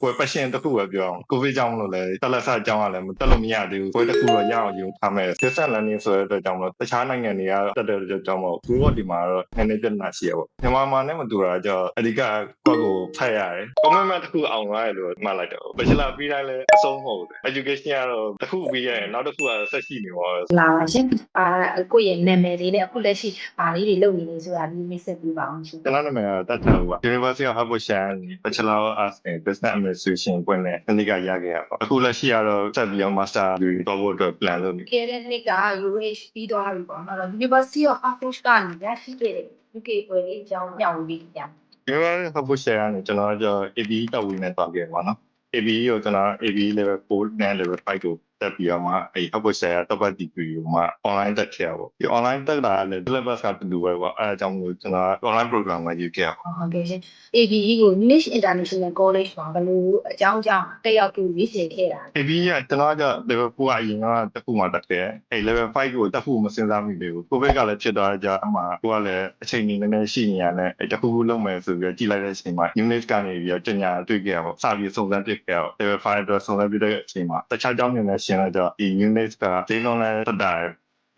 ကိုယ်ပတ်ရှင်တစ်ခုပဲပြောအောင်ကိုဗစ်ကြောင့်မလို့လဲတက်လက်ဆအကြောင်းကလည်းမတက်လို့မရသေးဘူးကိုယ်တစ်ခုတော့ရအောင်ယူထားမယ် distance learning ဆိုတဲ့အတွက်ကြောင့်မလို့တခြားနိုင်ငံတွေကတက်တဲ့အတွက်ကြောင့်မို့ဘူးတော့ဒီမှာတော့နည်းနည်းပြဿနာရှိရပေါ့မြန်မာမှာနဲ့မတူတာကြောင့်အဓိကကိုယ့်ကိုဖတ်ရတယ် commitment တစ်ခုအောင်သွားတယ်လို့မှတ်လိုက်တော့ bachelor ပြီးတိုင်းလည်းအဆုံးမဟုတ်ဘူး education ကတော့တစ်ခုပြီးရင်နောက်တစ်ခုကဆက်ရှိနေပါတော့လာပါရှင်ကိုယ့်ရဲ့နာမည်လေးနဲ့အခုလက်ရှိဘာလေးတွေလုပ်နေလဲဆိုတာဒီမိတ်ဆက်ပေးပါအောင်ရှင်ကျွန်တော်နာမည်ကတတ်ထားဘူးပါ University of Hertfordshire Bachelor of Arts in Business Administration ပွင့်တဲ့နေ့ကရခဲ့ရပါအခုလက်ရှိကတော့ဆက်ပြီးတော့ Master degree တော့ဖို့အတွက် plan လုပ်နေခဲ့တဲ့နှစ်က UH ပြီးသွားပြီပေါ့နော် University of Hertfordshire ကနေရရှိခဲ့တဲ့ UK ပွဲလေးအကြောင်းညှောင်းပြီးပြ University of Hertfordshire ကနေကျွန်တော်က ABE တက်ဝင်နေသွားခဲ့ပါတော့ ABE ကိုကျွန်တော် ABE level 4နဲ့ level 5ကိုတက်ပြီးတော့မှအဲ့ Hertfordshire တက်ပတ် degree ကိုမှ online တက်ခဲ့ရပါဒီ online တက်တာလည်း syllabus ကတူတူပဲပေါ့အဲအကြောင်းမျိုးကျွန်တော် online program ကိုယူခဲ့ရပါဟုတ်ကဲ့ရှင် ABE ကို English International College မှာဘယ်လိုအကြောင်းကြောင့်တက်ရောက်ပြီးရွေးချယ်ခဲ့တာ ABE ကကျွန်တော်က level 4ကအရင်ကတက်ဖို့မှတက်ခဲ့အဲ့ level 5ကိုတက်ဖို့မစဉ်းစားမိသေးဘူးကိုဗစ်ကလည်းဖြစ်သွားကြအမှကိုကလည်းအချိန်ကြီးနည်းနည်းရှိနေရတယ်အဲ့တခုခုလုပ်မယ်ဆိုပြီးကြည့်လိုက်တဲ့အချိန်မှာ unit ကနေပြီးတော့တင်ညာတွေ့ခဲ့ရပေါ့စပြီးစုံစမ်းတွေ့ခဲ့ရပေါ့ level 5အတွက်စုံစမ်းပြတဲ့အချိန်မှာတခြားကြောင်းတွေနဲ့ရှင်းလိုက်တော့ဒီ unit ကဈေးနှုန်းလည်းတက်တ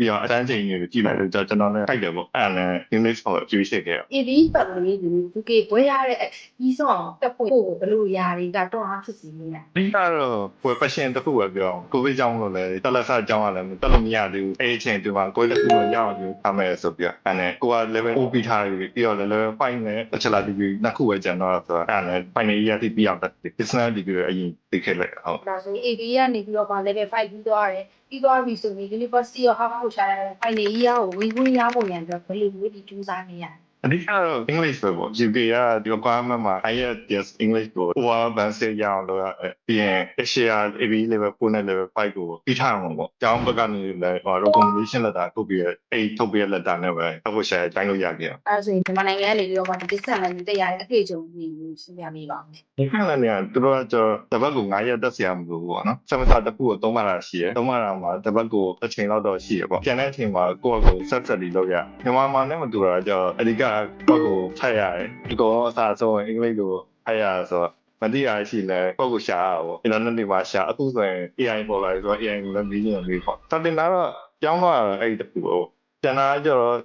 ာပြီးတော့အတန်းချိန်ကြီးကိုကြည့်လိုက်တော့ကျွန်တော်လည်းထိုက်တယ်ပေါ့အဲ့ဒါနဲ့ unit ကိုအကျိုးရှိခဲ့ရ ABE ပတ်ဝန်းကျင် UK ဘွဲရတဲ့ပြီးဆုံးတက်ဖို့ဘယ်လိုຢာတွေကတော့အားဖြစ်စီနေတာအဓိကတော့ကိုယ်ပတ်ရှင်တစ်ခုပဲပြောအောင်ကိုဗစ်ကြောင့်မလို့လဲတက်လက်ဆအကြောင်းကလည်းမတက်လို့မရသေးဘူးအဲ့အချိန်ဒီမှာကိုယ်တစ်ခုတော့ရအောင်ယူထားမယ်ဆိုပြီးအဲ့နဲ့ကိုက level 4ပြီးထားပြီပြီးတော့ level 5နဲ့ bachelor degree နှစ်ခုပဲကျန်တော့ဆိုတော့အဲ့နဲ့ final year တိပြီးအောင်တက် business degree အရင်သိခဲ့လိုက်ဟုတ်ဒါဆို ABE ကနေပြီးတော့မှ level 5ပြီးသွားတယ်ပြီးသွားပြီဆိုပြီး University of Hertfordshire final year ကိုဝင်ခွင့်ရဖို့ရန်အတွက်ဘယ်လိုမျိုးဒီကြိုးစားနေရလဲအဓိကတော့ English ပဲပေါ့ UK ကဒီ requirement မှာ IELTS English ကို over advanced ရအောင်လုပ်ရတယ်ပြီးရင် Asia AB level 4နဲ့ level 5ကိုပြီးထားအောင်ပေါ့ကျောင်းဘက်ကနေလည်း recommendation letter ထုတ်ပြီးအဲ့ထုတ်ပြီး letter နဲ့ပဲအခုရှာတိုင်းလို့ရခဲ့အဲ့ဆိုရင်မြန်မာနိုင်ငံကနေပြီးတော့မှဒီစက်လန်တက်ရတဲ့အတွေ့အကြုံတွေကိုရှင်းပြပေးပါဦးဒီခါလည်းနေသူတို့ကတပတ်ကို9ရက်တက်ဆရာမလို့ပေါ့နော် semester တစ်ခုကို3မှတာရှိတယ်3မှတာမှာတပတ်ကိုတစ်ချိန်လောက်တော့ရှိရပေါ့ကျန်တဲ့အချိန်မှာကိုယ့်အကိုဆက်ဆက်ပြီးလုပ်ရမြန်မာမှာလည်းမတူတာကြောင့်အဓိကကိုယ့်ကိုဖတ်ရတယ်ဒီကောင်အစားဆုံးအင်္ဂလိပ်ကိုဖတ်ရဆိုတော့မသိရရှိလဲကိုယ့်ကိုရှာရပေါ့ internet တွေမှာရှာအခုဆိုရင် AI ပေါ်လာပြီဆိုတော့ AI ကိုလည်းပြီးနေပြီပေါ့စတင်တာတော့ကျောင်းတော့အဲ့ဒီတခုပေါ့ကျန်တာကျတော့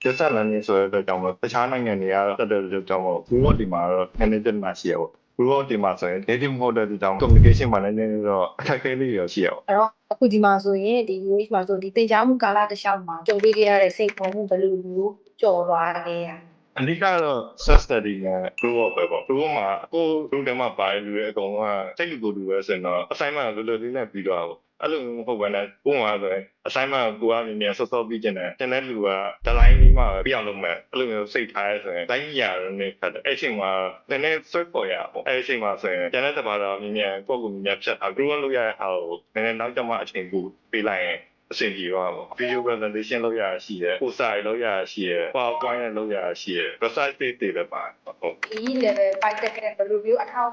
distance learning ဆိုတဲ့အတွက်ကြောင့်တခြားနိုင်ငံတွေကတက်တဲ့အတွက်ကြောင့်ဘူးတော့ဒီမှာတော့နည်းနည်းပြဿနာရှိရပေါ့ဘူးတော့ဒီမှာဆိုရင် native မဟုတ်တဲ့အတွက်ကြောင့် communication မှာလည်းနည်းနည်းတော့အခက်အခဲလေးတွေရှိရပေါ့အဲ့တော့အခုဒီမှာဆိုရင်ဒီ UH မှာဆိုဒီသင်ကြားမှုကာလတစ်လျှောက်မှာကြုံတွေ့ခဲ့ရတဲ့စိတ်ခေါ်မှုဘယ်လိုမျိုးကြော်သွားလဲအဓိကတော့ self study နဲ့ group work ပဲပေါ့ group မှာကို group ထဲမှာပါတယ်လူတွေအကုန်လုံးကစိတ်လူကိုယ်လူပဲဆိုရင်တော့ assignment ကိုလွယ်လွယ်လေးနဲ့ပြီးတော့အဲ့လိုမျိုးမဟုတ်ဘဲနဲ့ဥပမာဆိုရင် assignment ကိုကိုကမြင်စောစောပြီးကျင်တယ်ကျန်တဲ့လူက deadline ပြီးမှပြအောင်လုပ်မယ်အဲ့လိုမျိုးစိတ်ထားရဲဆိုရင်တိုင်းရရနေဖတ်တယ်အဲ့အချိန်မှာနည်းနည်း search ပေါ်ရပေါ့အဲ့အချိန်မှာဆိုရင်ကျန်တဲ့တပါတော့မြင်မြင်ကိုယ့်ကိုမြင်မြင်ဖြတ်ထား group work လုပ်ရတဲ့ဟာကိုနည်းနည်းနောက်ကျမှအချိန်ကိုပေးလိုက်ရင်အဆင်ပြေပါပေါ့ video presentation လုပ်ရတာရှိတယ် poster လုပ်ရတာရှိတယ် PowerPoint နဲ့လုပ်ရတာရှိတယ် research page တွေပဲပါတယ်ဟုတ်ဒီ level 5တက်ခဲ့ဘယ်လိုမျိုးအထောက်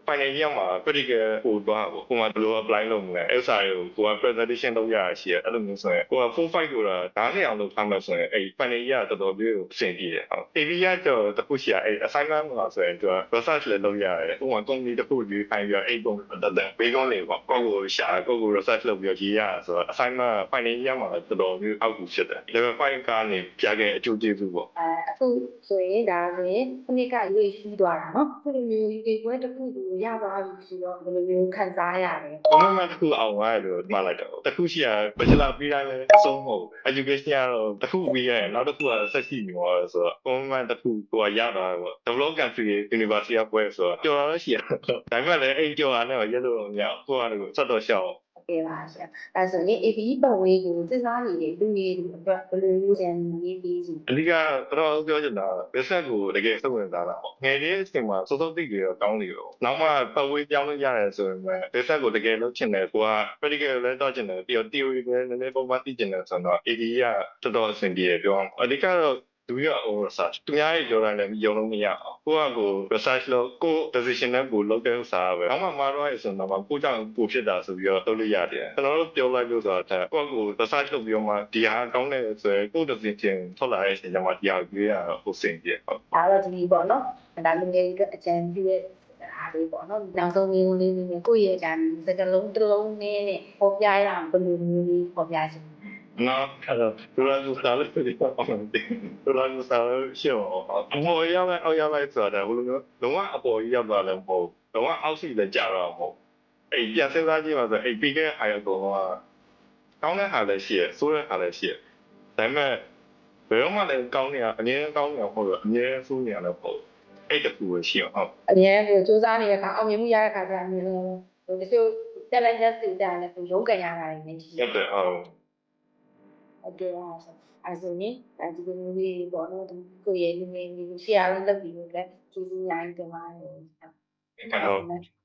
final year မှာ practical ပို့သွားပေါ့ကိုယ်ကဘယ်လို apply လုပ်မလဲအဲ့စာတွေကိုကိုယ်က presentation လုပ်ရတာရှိတယ်အဲ့လိုမျိုးဆိုရင်ကိုယ်က full fight ကိုတော့နားလည်အောင်လုပ်ထားမှဆိုရင်အဲ့ final year တော်တော်လေးကိုအဆင်ပြေတယ်ဟုတ် AV ကတော့တခုရှိရအဲ့ assignment မှာဆိုရင်သူက research လည်းလုပ်ရတယ်ဥပမာ company တစ်ခုရေးခိုင်းပြီးတော့အဲ့ပုံတက်တဲ့ဘေးကုန်းလေးပေါ့ကိုယ့်ကိုရှာကိုယ့်ကို research လုပ်ပြီးတော့ရေးရတာဆိုတော့ assignment final year မှာတော်တော်လေးအောက်ကူဖြစ်တယ် level 5ကနေပြခဲ့အကျိုးကျေးဇူးပေါ့အခုဆိုရင်ဒါဆိုရင်ခုနှစ်က UH ပြီးသွားတာနော်ခုလိုမျိုး UK ပွဲတစ်ခုကိုရသွားပြီဆိုတော့ဘယ်လိုမျိုးခံစားရလဲ commitment တစ်ခုအောင်သွားတယ်လို့မှတ်လိုက်တော့တစ်ခုရှိရ bachelor ပြီးတိုင်းလည်းအဆုံးမဟုတ် education ကတော့တစ်ခုပြီးရင်နောက်တစ်ခုကဆက်ရှိနေပါဆိုတော့ commitment တစ်ခုကိုရသွားတယ်ပေါ့ develop country university ကပွဲဆိုတော့ကြော်လာလို့ရှိရဒါပေမဲ့လည်းအဲ့ကြော်လာနဲ့ရက်လို့မရဘူးကိုကဆက်တော့ရှောက်ဟုတ်ကဲ့ပါဆရာအဲဆိုရင် ABE ပတ်ဝန်းကျင်ကိုစဉ်းစားနေတဲ့လူတွေအတွက်ဘယ်လိုမျိုးဉာဏ်ရေးပြီးစီအဓိကတော့ပြောချင်တာ business ကိုတကယ်စိတ်ဝင်စားတာပေါ့ငယ်လေးအချိန်မှာစောစောသိကြတော့ကောင်းနေရောနောက်မှပတ်ဝေးပြောင်းလို့ရတယ်ဆိုရင်ပဲ business ကိုတကယ်လုပ်ချင်တယ်ကိုက practical လည်းတော့ချင်တယ်ပြီးတော့ theory လည်းနည်းနည်းပုံမှန်သိချင်တယ်ဆိုတော့ AD ကတော်တော်အဆင်ပြေတယ်ပြောအောင်အဓိကတော့သူက research သူများရဲ့ပြောတာလည်းယုံလို့မရအောင်ကိုကကို research လုပ်ကို decision နဲ့ကိုလုပ်တဲ့ဥစ္စာပဲနောက်မှမှာတော့ရဆိုတော့ကိုကြောင့်ကိုဖြစ်တာဆိုပြီးတော့လုပ်လို့ရတယ်ကျွန်တော်တို့ပြောလိုက်လို့ဆိုတာကိုကို research လုပ်ပြီးတော့မှဒီဟာကောင်းတယ်ဆိုရင်ကို decision ထွက်လာတဲ့အချိန်ကျမှဒီဟာရွေးရတော့ဟိုစင်ပြေဟုတ်ဒါတော့ဒီပေါ့နော်ဒါလူငယ်တွေအကြံပြုတဲ့ အားလေးပေါ့နော်နောက်ဆုံးမျိုးလေးကိုယ့်ရဲ့အကြံစကလုံးတစ်လုံးနဲ့ပေါ်ပြရအောင်ဘယ်လိုမျိုးလေးပေါ်ပြချင် နော်အဲ့တော့သူတို့ကစားလို့ဒီတော့အောင်တယ်သူတို့ကစားလို့ရှေ့အပေါ်ရောက်လိုက်အောက်ရောက်လိုက်ဆိုတာဘယ်လိုမျိုးလုံးဝအပေါ်ကြီးရောက်သွားလည်းမဟုတ်လုံးဝအောက်ရှိလည်းကြာတော့မဟုတ်အဲ့ပြန်စဉ်းစားကြည့်ပါဆိုအဲ့ပြီးခဲ့တဲ့ဟာရတော့ကောင်းတဲ့ဟာလည်းရှိရဆိုးတဲ့ဟာလည်းရှိရဒါပေမဲ့ဘယ်တော့မှလည်းကောင်းနေရအငြင်းကောင်းနေအောင်ဟုတ်လို့အငြင်းဆိုးနေရလည်းဟုတ်အဲ့တခုပဲရှိအောင်ဟုတ် အများကြီးစူးစမ်းနေတဲ့အခါအောင်မြင်မှုရတဲ့အခါကျအမြင်လုံးဟိုတချို့တက်လိုက်တဲ့စိတ်ဓာတ်နဲ့ရုန်းကန်ရတာတွေလည်းရှိ ဟုတ်တယ်ဟုတ် ဟုတ်ကဲ့ပါအဲဆိုရင်ဒီလိုမျိုးလေးပေါ့နော်ကိုယ့်ရဲ့လူငယ်လေးရှေ့အားလုံးလုပ်ပြီးလို့လည်းကျေးဇူးများတင်ပါတယ် ဟုတ်